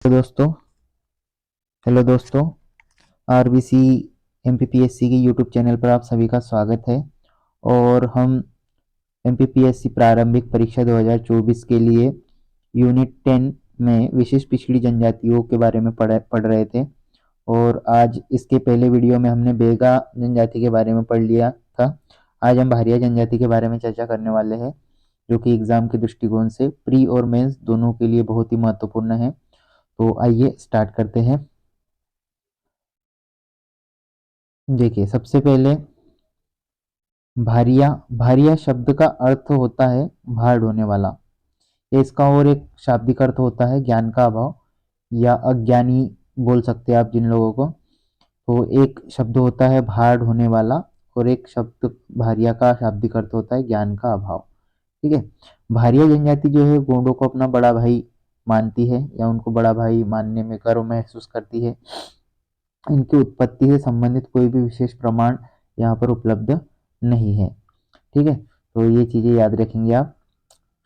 Hello दोस्तों। Hello दोस्तों। RBC MPPSC के यूट्यूब चैनल पर आप सभी का स्वागत है। और हम एमपीपीएससी प्रारंभिक परीक्षा 2024 के लिए यूनिट 10 में विशेष पिछड़ी जनजातियों के बारे में पढ़ रहे थे। और आज इसके पहले वीडियो में हमने बेगा जनजाति के बारे में पढ़ लिया था। आज हम भारिया जनजाति के बारे में चर्चा करने वाले हैं, जो कि एग्जाम के दृष्टिकोण से प्री और मेंस दोनों के लिए बहुत ही महत्वपूर्ण है। तो आइए स्टार्ट करते हैं। देखिए, सबसे पहले भारिया। भारिया शब्द का अर्थ होता है भार ढोने वाला। ये इसका और एक शाब्दिक अर्थ होता है ज्ञान का अभाव या अज्ञानी बोल सकते हैं आप जिन लोगों को। तो एक शब्द होता है भार ढोने वाला और एक शब्द भारिया का शाब्दिक अर्थ होता है ज्ञान का अभाव। ठीक है। भारिया जनजाति जो है गोंडों को अपना बड़ा भाई मानती है या उनको बड़ा भाई मानने में गर्व महसूस करती है। इनकी उत्पत्ति से संबंधित कोई भी विशेष प्रमाण यहाँ पर उपलब्ध नहीं है। ठीक है, तो ये चीज़ें याद रखेंगे आप।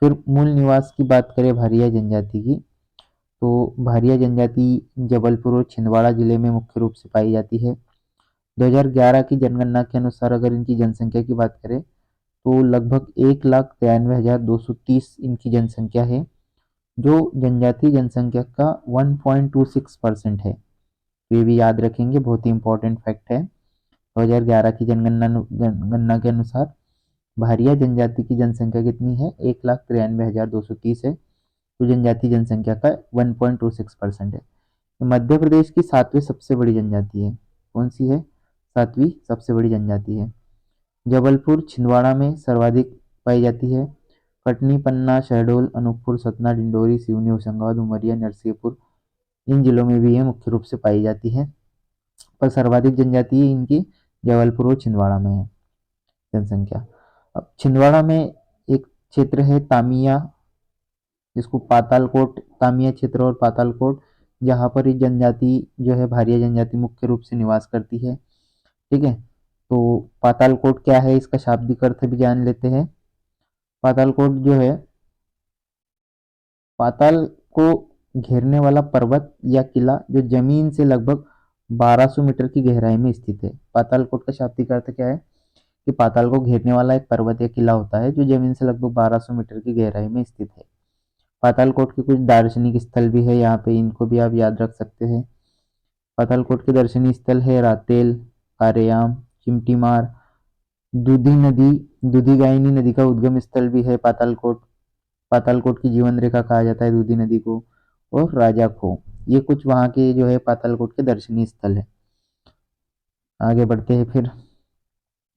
फिर मूल निवास की बात करें भारिया जनजाति की, तो भारिया जनजाति जबलपुर और छिंदवाड़ा जिले में मुख्य रूप से पाई जाती है। 2011 की जनगणना के अनुसार अगर इनकी जनसंख्या की बात करें तो लगभग 1,93,230 इनकी जनसंख्या है, जो जनजातीय जनसंख्या का 1.26% है। तो ये भी याद रखेंगे, बहुत ही इंपॉर्टेंट फैक्ट है। 2011 की जनगणना के अनुसार भारिया जनजाति की जनसंख्या कितनी है? 1,93,230 है, जो जनजातीय जनसंख्या का 1.26% है। तो मध्य प्रदेश की सातवीं सबसे बड़ी जनजाति है। कौन सी है? सातवीं सबसे बड़ी जनजाति है। जबलपुर छिंदवाड़ा में सर्वाधिक पाई जाती है। कटनी, पन्ना, शहडोल, अनूपपुर, सतना, डिंडोरी, सिवनी, होशंगाबाद, उमरिया, नरसिंहपुर इन जिलों में भी ये मुख्य रूप से पाई जाती है। पर सर्वाधिक जनजाति इनकी जबलपुर और छिंदवाड़ा में है जनसंख्या। अब छिंदवाड़ा में एक क्षेत्र है तामिया, जिसको पातालकोट, तामिया क्षेत्र और पातालकोट, जहाँ पर ये जनजाति जो है भारिया जनजाति मुख्य रूप से निवास करती है। ठीक है, तो पातालकोट क्या है इसका शाब्दिक अर्थ भी जान लेते हैं। पातालकोट जो है पाताल को घेरने वाला पर्वत या किला जो जमीन से लगभग 1200 मीटर की गहराई में स्थित है। पातालकोट का शाब्दिक अर्थ क्या है कि पाताल को घेरने वाला एक पर्वत या किला होता है जो जमीन से लगभग 1200 मीटर की गहराई में स्थित है। पातालकोट के कुछ दार्शनिक स्थल भी है यहाँ पे, इनको भी आप याद रख सकते हैं। पातालकोट के दर्शनीय स्थल है रातेल, कारेयाम, चिमटीमार, दूधी नदी, दूधीगायनी नदी का उद्गम स्थल भी है पातालकोट। पातालकोट की जीवन रेखा कहा जाता है दूधी नदी को। और राजा खो, ये कुछ वहाँ के जो है पातालकोट के दर्शनीय स्थल है। आगे बढ़ते हैं फिर।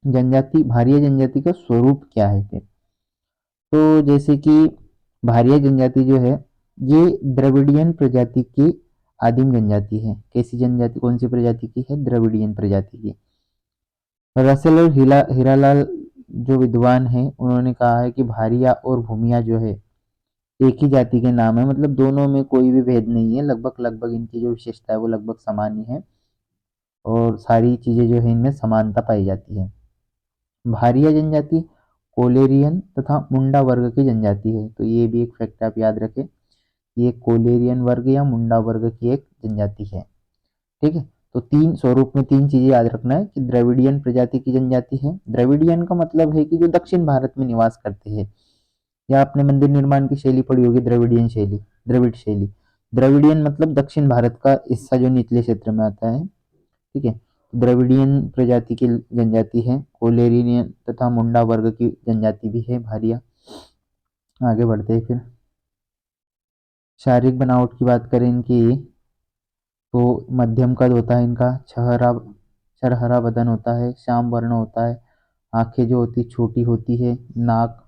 जनजाति, भारिया जनजाति का स्वरूप क्या है फिर? तो जैसे कि भारिया जनजाति जो है ये द्रविडियन प्रजाति की आदिम जनजाति है। कैसी जनजाति, कौन सी प्रजाति की है? द्रविडियन प्रजाति की। रसेल और हीरालाल जो विद्वान हैं उन्होंने कहा है कि भारिया और भूमिया जो है एक ही जाति के नाम है, मतलब दोनों में कोई भी भेद नहीं है। लगभग लगभग इनकी जो विशेषता है वो लगभग समान ही है और सारी चीजें जो है इनमें समानता पाई जाती है। भारिया जनजाति कोलेरियन तथा मुंडा वर्ग की जनजाति है। तो ये भी एक फैक्ट आप याद रखें, ये कोलेरियन वर्ग या मुंडा वर्ग की एक जनजाति है। ठीक है, तो तीन स्वरूप में तीन चीजें याद रखना है कि द्रविडियन प्रजाति की जनजाति है। द्रविडियन का मतलब है कि जो दक्षिण भारत में निवास करते हैं, या आपने मंदिर निर्माण की शैली पढ़ी होगी द्रविडियन शैली, द्रविड़ शैली। द्रविडियन मतलब दक्षिण भारत का हिस्सा जो निचले क्षेत्र में आता है। ठीक है, द्रविडियन प्रजाति की जनजाति है। कोलेरियन तथा मुंडा वर्ग की जनजाति भी है भारिया। आगे बढ़ते हैं फिर। शारीरिक बनावट की बात करें इनकी, तो मध्यम कद होता है इनका, छरहरा बदन होता है, श्याम वर्ण होता है। आंखें जो होती छोटी होती है, नाक,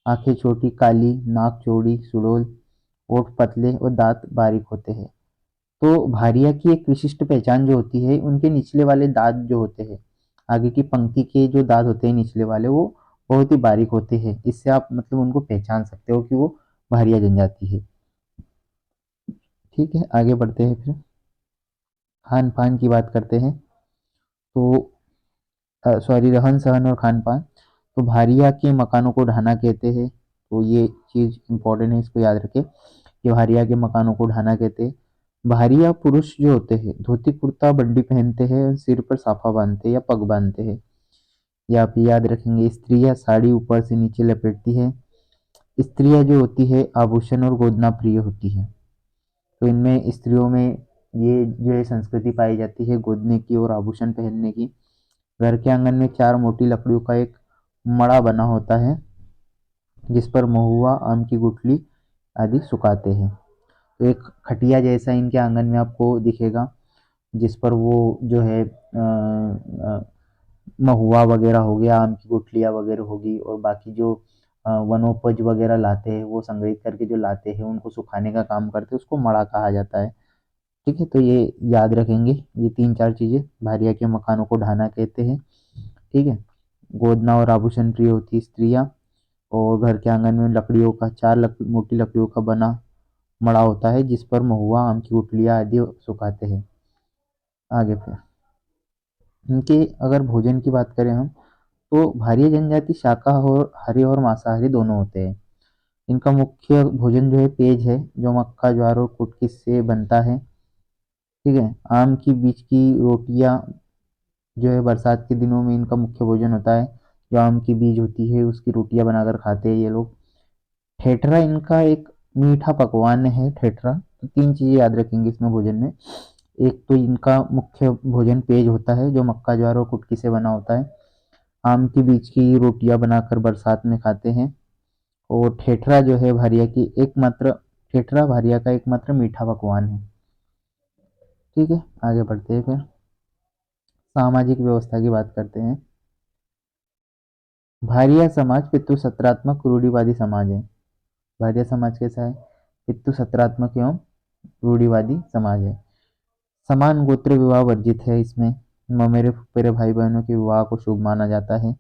आंखें छोटी काली, नाक चौड़ी सुडौल, होठ पतले और दांत बारीक होते हैं। तो भारिया की एक विशिष्ट पहचान जो होती है, उनके निचले वाले दांत जो होते हैं, आगे की पंक्ति के जो दांत होते हैं निचले वाले, वो बहुत ही बारीक होते हैं। इससे आप मतलब उनको पहचान सकते हो कि वो भारिया जनजाति है। ठीक है, आगे बढ़ते हैं फिर। खान पान की बात करते हैं, तो सॉरी, रहन सहन और खान पान। तो भारिया के मकानों को ढाना कहते हैं। तो ये चीज़ इंपॉर्टेंट है, इसको याद रखें कि भारिया के मकानों को ढाना कहते हैं। भारिया पुरुष जो होते हैं धोती कुर्ता बड्डी पहनते हैं, सिर पर साफा बांधते हैं या पग बांधते हैं। या आप याद रखेंगे स्त्रियां साड़ी ऊपर से नीचे लपेटती है। स्त्रियां जो होती है आभूषण और गोदना प्रिय होती है। तो इनमें स्त्रियों में ये जो है संस्कृति पाई जाती है गोदने की और आभूषण पहनने की। घर के आंगन में चार मोटी लकड़ियों का एक मड़ा बना होता है जिस पर महुआ, आम की गुठली आदि सुखाते हैं। तो एक खटिया जैसा इनके आंगन में आपको दिखेगा जिस पर वो जो है महुआ वगैरह हो गया, आम की गुठलियाँ वगैरह होगी और बाकी जो वनोपज वगैरह लाते हैं वो संग्रहित करके जो लाते हैं उनको सुखाने का काम करते हैं, उसको मड़ा कहा जाता है। ठीक है, तो ये याद रखेंगे, ये तीन चार चीजें। भारिया के मकानों को ढाना कहते हैं। ठीक है। गोदना और आभूषण प्रिय होती स्त्रियां। और घर के आंगन में लकड़ियों का मोटी लकड़ियों का बना मड़ा होता है जिस पर महुआ, आम की गुठलियाँ आदि सुखाते हैं। आगे फिर इनके अगर भोजन की बात करें हम, तो भारिया जनजाति शाकाहारी और मांसाहारी दोनों होते हैं। इनका मुख्य भोजन जो है पेज है जो मक्का, ज्वार और कुटकी से बनता है। ठीक है। आम की बीज की रोटियां जो है बरसात के दिनों में इनका मुख्य भोजन होता है। जो आम की बीज होती है उसकी रोटियां बनाकर खाते हैं ये लोग। ठेठरा इनका एक मीठा पकवान है ठेठरा। तो तीन चीजें याद रखेंगे इसमें भोजन में। एक तो इनका मुख्य भोजन पेज होता है जो मक्का, ज्वार और कुटकी से बना होता है। आम के बीज की रोटियां बनाकर बरसात में खाते हैं। और ठेठरा जो है भारिया की एकमात्र ठेठरा भारिया का एकमात्र मीठा पकवान है। ठीक है, आगे बढ़ते हैं फिर सामाजिक व्यवस्था की बात करते हैं। भारिया समाज पितृसत्रात्मक रूढ़िवादी समाज है। भारिया समाज कैसा है? पितृसत्रात्मक एवं रूढ़िवादी समाज है। समान गोत्र विवाह वर्जित है इसमें। ममेरे फुफेरे भाई बहनों के विवाह को शुभ माना जाता है।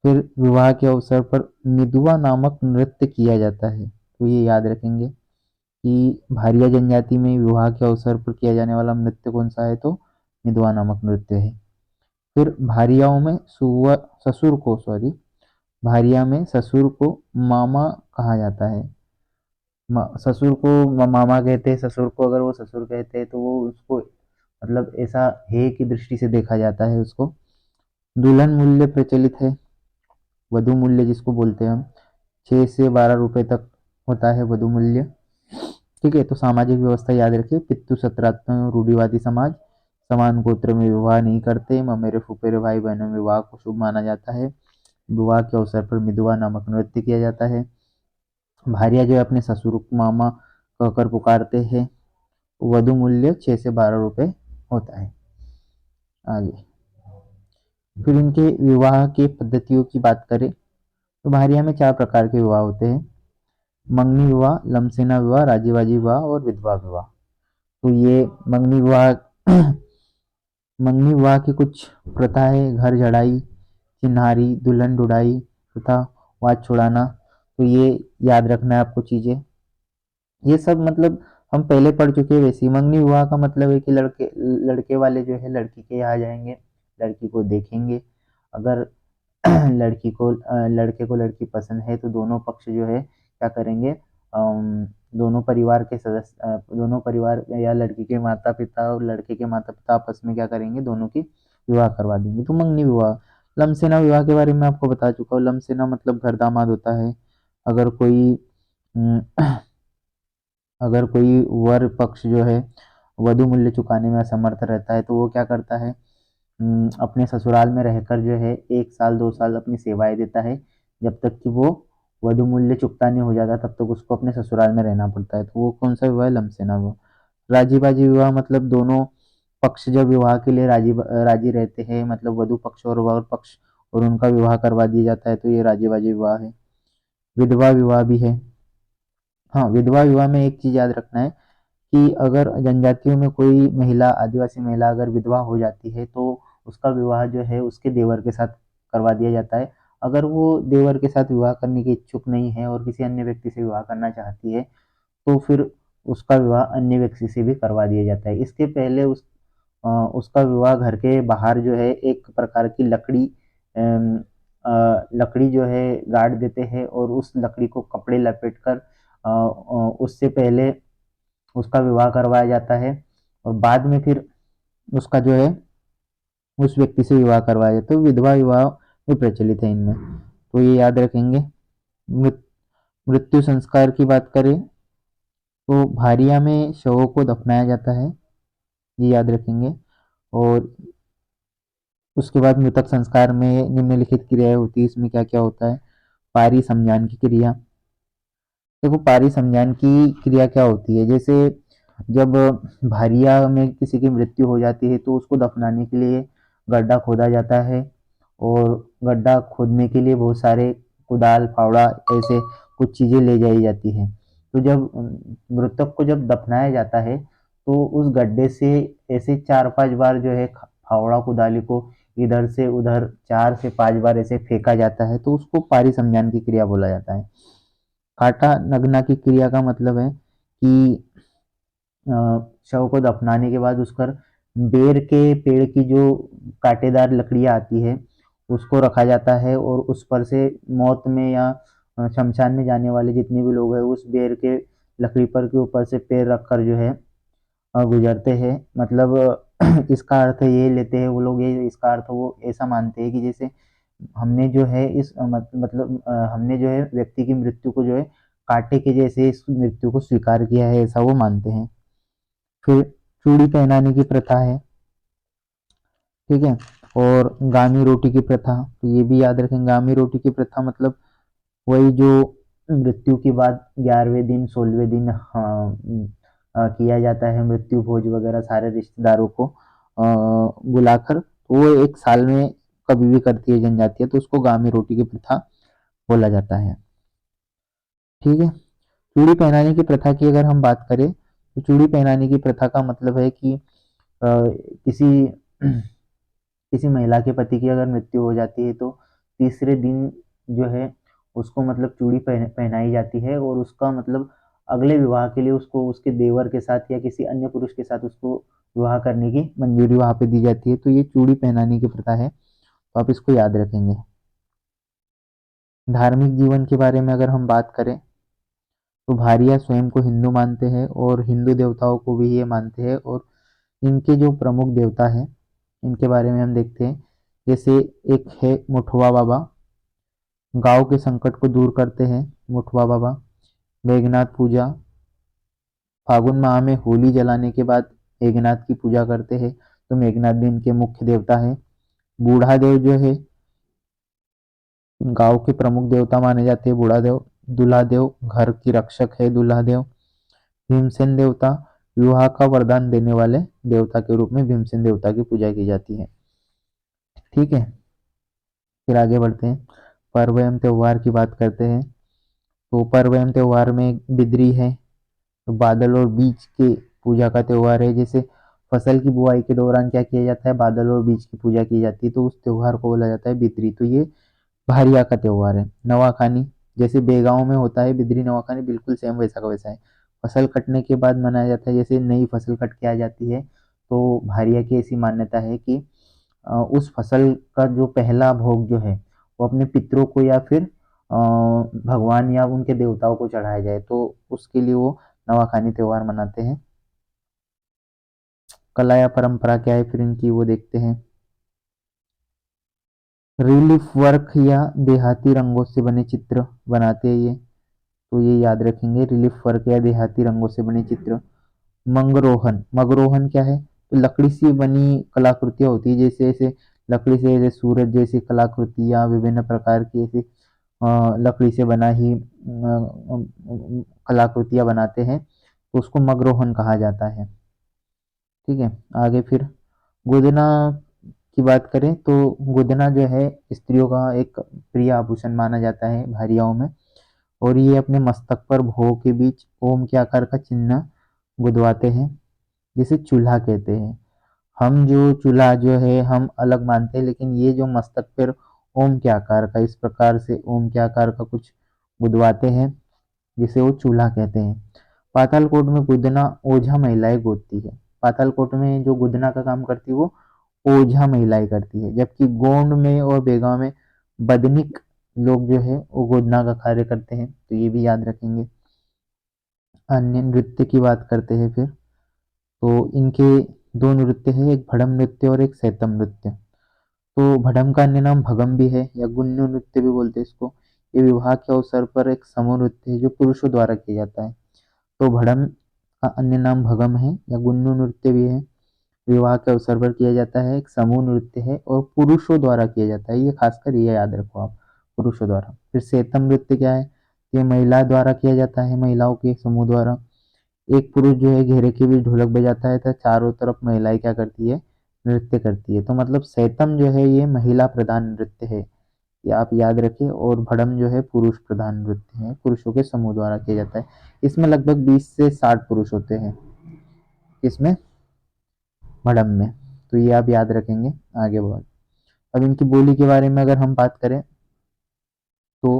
फिर विवाह के अवसर पर मिदुआ नामक नृत्य किया जाता है। तो ये याद रखेंगे कि भारिया जनजाति में विवाह के अवसर पर किया जाने वाला नृत्य कौन सा है, तो मिदुआ नामक नृत्य है। फिर भारियाओं में ससुर को सॉरी भारिया में ससुर को मामा कहा जाता है। ससुर को मामा कहते हैं। ससुर को अगर वो ससुर कहते हैं तो वो उसको मतलब ऐसा हे की दृष्टि से देखा जाता है उसको। दुल्हन मूल्य प्रचलित है। वधु मूल्य जिसको बोलते हैं हम, 6 से 12 रुपए तक होता है वधु मूल्य। ठीक है, तो सामाजिक व्यवस्था याद रखिए। पितृ सत्रात्मक रूढ़िवादी समाज, समान गोत्र में विवाह नहीं करते। ममेरे फुफेरे भाई बहनों में विवाह को शुभ माना जाता है। विवाह के अवसर पर मिदुआ नामक नृत्य किया जाता है। भारिया जो है अपने ससुर को मामा कहकर पुकारते हैं। वधु मूल्य 6 से 12 रुपए होता है। आगे फिर इनके विवाह के पद्धतियों की बात करें तो भारिया में 4 प्रकार के विवाह होते हैं। मंगनी विवाह, लमसेना विवाह, राजीबाजी विवाह और विधवा विवाह। तो ये मंगनी विवाह मंगनी विवाह की कुछ प्रथा है। घर झड़ाई, चिन्हारी, दुल्हन ढुलाई तथा वाद छुड़ाना। तो ये याद रखना है आपको चीजें। ये सब मतलब हम पहले पढ़ चुके हैं। वैसे मंगनी विवाह का मतलब है कि लड़के लड़के वाले जो है लड़की के यहाँ जाएंगे, लड़की को देखेंगे। अगर लड़के को लड़की पसंद है तो दोनों पक्ष जो है क्या करेंगे, दोनों परिवार के सदस्य, दोनों परिवार या लड़की के माता पिता और लड़के के माता पिता आपस में क्या करेंगे, दोनों की विवाह करवा देंगे। तो मंगनी विवाह। लमसेना विवाह के बारे में आपको बता चुका हूँ। लमसेना मतलब घर दामाद होता है। अगर कोई अम, अगर कोई वर पक्ष जो है वधु मूल्य चुकाने में असमर्थ रहता है तो वो क्या करता है, अपने ससुराल में रहकर जो है 1 साल 2 साल अपनी सेवाएं देता है। जब तक कि वो वधु मूल्य चुकता नहीं हो जाता तब तक उसको अपने ससुराल में रहना पड़ता है। तो वो कौन सा विवाह है? लमसेना विवाह। राजीबाजी विवाह मतलब दोनों पक्ष जब विवाह के लिए राजी रहते हैं, मतलब वधु पक्ष और वर पक्ष, और उनका विवाह करवा दिया जाता है, तो ये राजीबाजी विवाह है। विधवा विवाह भी है। हाँ, विधवा विवाह में एक चीज याद रखना है कि अगर जनजातियों में कोई महिला, आदिवासी महिला अगर विधवा हो जाती है तो उसका विवाह जो है उसके देवर के साथ करवा दिया जाता है। अगर वो देवर के साथ विवाह करने की इच्छुक नहीं है और किसी अन्य व्यक्ति से विवाह करना चाहती है तो फिर उसका विवाह अन्य व्यक्ति से भी करवा दिया जाता है। इसके पहले उसका विवाह घर के बाहर जो है एक प्रकार की लकड़ी जो है गाड़ देते हैं और उस लकड़ी को कपड़े लपेट कर उससे पहले उसका विवाह करवाया जाता है और बाद में फिर उसका जो है उस व्यक्ति से विवाह करवाया जाता है। तो विधवा विवाह भी प्रचलित है इनमें, तो ये याद रखेंगे। मृत- मृत्यु संस्कार की बात करें तो भारिया में शवों को दफनाया जाता है, ये याद रखेंगे। और उसके बाद मृतक संस्कार में निम्नलिखित क्रियाएं होती है, इसमें क्या क्या होता है। पारी समझान की क्रिया। देखो पारी समझान की क्रिया क्या होती है, जैसे जब भारिया में किसी की मृत्यु हो जाती है तो उसको दफनाने के लिए गड्ढा खोदा जाता है, और गड्ढा खोदने के लिए बहुत सारे कुदाल फावड़ा ऐसे कुछ चीजें ले जाई जाती है। तो जब मृतक को जब दफनाया जाता है तो उस गड्ढे से ऐसे 4-5 बार जो है फावड़ा कुदाली को इधर से उधर 4 से 5 बार ऐसे फेंका जाता है, तो उसको पारी समझान की क्रिया बोला जाता है। काटा नगना की क्रिया का मतलब है कि शव को दफनाने के बाद उसकर बेर के पेड़ की जो कांटेदार लकड़ियां आती है उसको रखा जाता है, और उस पर से मौत में या शमशान में जाने वाले जितने भी लोग हैं उस बेर के लकड़ी पर के ऊपर से पैर रखकर जो है गुजरते हैं। मतलब इसका अर्थ ये लेते हैं वो लोग, ये इसका अर्थ वो ऐसा मानते हैं कि जैसे हमने जो है मतलब हमने जो है व्यक्ति की मृत्यु को जो है कांटे के जैसे इस मृत्यु को स्वीकार किया है, ऐसा वो मानते हैं। फिर चूड़ी पहनाने की प्रथा है, ठीक है। और गामी रोटी की प्रथा, तो ये भी याद रखें। गामी रोटी की प्रथा मतलब वही जो मृत्यु के बाद 11वें दिन 16वें दिन, हाँ, किया जाता है मृत्यु भोज वगैरह सारे रिश्तेदारों को बुलाकर, तो वो एक साल में कभी भी करती है जनजातियां, तो उसको गामी रोटी की प्रथा बोला जाता है, ठीक है। चूड़ी पहनाने की प्रथा की अगर हम बात करें तो चूड़ी पहनाने की प्रथा का मतलब है कि किसी किसी महिला के पति की अगर मृत्यु हो जाती है तो तीसरे दिन जो है उसको मतलब चूड़ी पहनाई जाती है, और उसका मतलब अगले विवाह के लिए उसको उसके देवर के साथ या किसी अन्य पुरुष के साथ उसको विवाह करने की मंजूरी वहां पे दी जाती है। तो ये चूड़ी पहनाने की प्रथा है, तो आप इसको याद रखेंगे। धार्मिक जीवन के बारे में अगर हम बात करें तो भारिया स्वयं को हिंदू मानते हैं और हिंदू देवताओं को भी ये मानते हैं, और इनके जो प्रमुख देवता हैं इनके बारे में हम देखते हैं। जैसे एक है मुठवा बाबा, गांव के संकट को दूर करते हैं मुठवा बाबा। मेघनाथ पूजा, फागुन माह में होली जलाने के बाद मेघनाथ की पूजा करते हैं, तो मेघनाथ भी इनके मुख्य देवता है। बूढ़ा देव जो है गांव के प्रमुख देवता माने जाते हैं बूढ़ा देव। दूल्हा देव घर की रक्षक है दूल्हा देव। भीमसेन देवता विवाह का वरदान देने वाले देवता के रूप में भीमसेन देवता की पूजा की जाती है, ठीक है। फिर आगे बढ़ते हैं, पर्व एवं त्योहार की बात करते हैं। तो पर्व एवं त्योहार में बिद्री है, तो बादल और बीज के पूजा का त्योहार है। जैसे फसल की बुआई के दौरान क्या किया जाता है, बादल और बीज की पूजा की जाती है, तो उस त्योहार को बोला जाता है बिद्री। तो ये भारिया का त्योहार है। नवाखानी, जैसे बेगांव में होता है बिद्री नवाखानी, बिल्कुल सेम वैसा का वैसा है। फसल कटने के बाद मनाया जाता है, जैसे नई फसल कट के आ जाती है तो भारिया की ऐसी मान्यता है कि उस फसल का जो पहला भोग जो है वो अपने पितरों को या फिर भगवान या उनके देवताओं को चढ़ाया जाए, तो उसके लिए वो नवाखानी त्योहार मनाते हैं। कला या परंपरा क्या है फिर इनकी वो देखते हैं। रिलीफ वर्क या देहाती रंगों से बने चित्र बनाते हैं ये, तो ये याद रखेंगे, रिलीफ वर्क या देहाती रंगों से बने चित्र। मंगरोहन, मगरोहन क्या है, तो लकड़ी से बनी कलाकृतियां होती है, जैसे जैसे लकड़ी से जैसे सूरज जैसी कलाकृतियां, विभिन्न प्रकार की ऐसी लकड़ी से बना ही कलाकृतियां बनाते हैं, तो उसको मगरोहन कहा जाता है, ठीक है। आगे फिर गुदना की बात करें तो गुदना जो है स्त्रियों का एक प्रिय आभूषण माना जाता है भारियाओं में, और ये अपने मस्तक पर भोग के बीच ओम के आकार का चिन्ह गुदवाते हैं, जिसे चूल्हा कहते हैं। हम जो चूल्हा जो है हम अलग मानते हैं, लेकिन ये जो मस्तक पर ओम के आकार का इस प्रकार से ओम के आकार का कुछ गुदवाते हैं, जिसे वो चूल्हा कहते हैं। पातालकोट में गुदना ओझा महिलाएं गोदती है। पातालकोट में जो गुदना का काम करती है वो ओझा महिलाएं करती है, जबकि गोंड में और बेगांव में बदनिक लोग जो है वो गोदना का कार्य करते हैं, तो ये भी याद रखेंगे। अन्य नृत्य की बात करते हैं फिर, तो इनके दो नृत्य है, एक भड़म नृत्य और एक सैतम नृत्य। तो भड़म का अन्य नाम भगम भी है या गुन्नु नृत्य भी बोलते हैं इसको। ये विवाह के अवसर पर एक समूह नृत्य है जो पुरुषों द्वारा किया जाता है। तो भड़म का अन्य नाम भगम है या गुन्नु नृत्य भी है, विवाह के अवसर पर किया जाता है, एक समूह नृत्य है और पुरुषों द्वारा किया जाता है। ये खासकर ये याद रखो आप, पुरुषों द्वारा। फिर सेतम नृत्य क्या है, ये महिला द्वारा किया जाता है, महिलाओं के एक समूह द्वारा। एक पुरुष जो है घेरे के बीच ढोलक बजाता है तो चारों तरफ महिलाएं क्या करती है, नृत्य करती है। तो मतलब सैतम जो है ये महिला प्रधान नृत्य है, ये आप याद रखिए। और भड़म जो है पुरुष प्रधान नृत्य है, पुरुषों के समूह द्वारा किया जाता है। इसमें लगभग 20 से 60 पुरुष होते हैं, इसमें भड़म में। तो ये आप याद रखेंगे आगे बहुत। अब इनकी बोली के बारे में अगर हम बात करें तो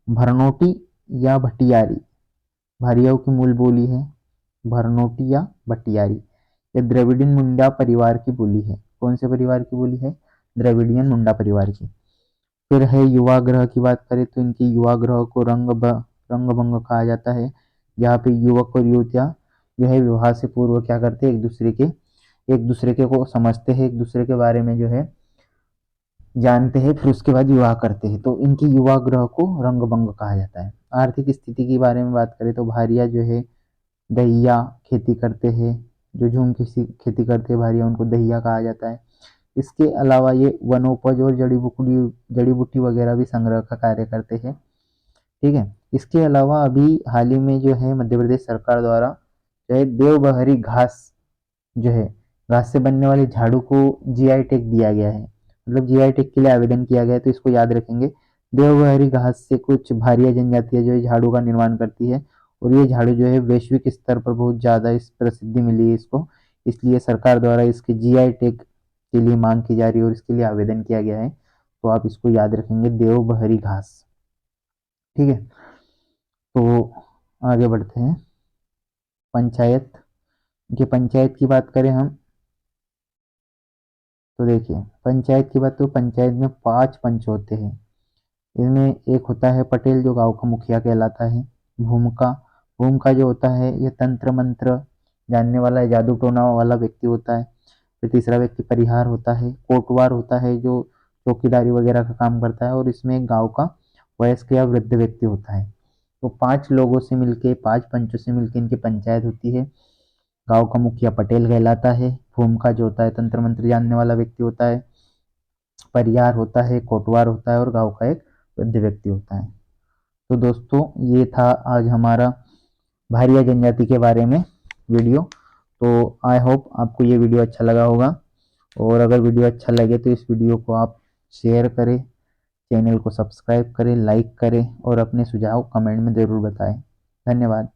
भरनोटी या भटियारी भारियों की मूल बोली है। भरनोटी या भटियारी, ये द्रविडियन मुंडा परिवार की बोली है। कौन से परिवार की बोली है, द्रविडियन मुंडा परिवार की। फिर है युवा ग्रह की बात करें तो इनके युवा ग्रह को रंगभंग कहा जाता है, जहाँ पे युवक और युवतियाँ जो है विवाह से पूर्व क्या करते हैं, एक दूसरे के को समझते हैं, एक दूसरे के बारे में जो है जानते हैं, फिर उसके बाद विवाह करते हैं। तो इनकी युवा ग्रह को रंगभंग कहा जाता है। आर्थिक स्थिति के बारे में बात करें तो भारिया जो है दहिया खेती करते हैं, जो झूम की खेती करते हैं भारिया, उनको दहिया कहा जाता है। इसके अलावा ये वनोपज और जड़ी बूटी वगैरह भी संग्रह का कार्य करते हैं। ठीक है। इसके अलावा अभी हाल ही में जो है मध्य प्रदेश सरकार द्वारा जो है देवबहरी घास जो है, घास से बनने वाले झाड़ू को जीआई टैग दिया गया है, मतलब जीआई टैग के लिए आवेदन किया गया है। तो इसको याद रखेंगे। देवबहरी घास से कुछ भारिया जनजातियां जो है झाड़ू का निर्माण करती है, और ये झाड़ू जो है वैश्विक स्तर पर बहुत ज़्यादा इस प्रसिद्धि मिली है इसको, इसलिए सरकार द्वारा इसके जीआई टैग के लिए मांग की जा रही है और इसके लिए आवेदन किया गया है। तो आप इसको याद रखेंगे, देवबहरी घास। ठीक है। तो आगे बढ़ते हैं। पंचायत, ये पंचायत की बात करें हम तो देखिए, पंचायत की बात तो पंचायत में 5 पंच होते हैं। इनमें एक होता है पटेल जो गांव का मुखिया कहलाता है। भूमका, भूमका जो होता है ये तंत्र मंत्र जानने वाला है, जादू टोना वाला व्यक्ति होता है। फिर तीसरा व्यक्ति परिहार होता है। कोटवार होता है जो चौकीदारी वगैरह का काम करता है, और इसमें एक गांव का वयस्क या वृद्ध व्यक्ति होता है। तो 5 लोगों से मिलके, 5 पंचों से मिलके इनकी पंचायत होती है। गांव का मुखिया पटेल कहलाता है। भूमका जो होता है तंत्र मंत्र जानने वाला व्यक्ति होता है। परियार होता है, कोटवार होता है, और गांव का एक वृद्ध व्यक्ति होता है। तो दोस्तों ये था आज हमारा भारिया जनजाति के बारे में वीडियो। तो आई होप आपको ये वीडियो अच्छा लगा होगा, और अगर वीडियो अच्छा लगे तो इस वीडियो को आप शेयर करें, चैनल को सब्सक्राइब करें, लाइक करें और अपने सुझाव कमेंट में ज़रूर बताएं। धन्यवाद।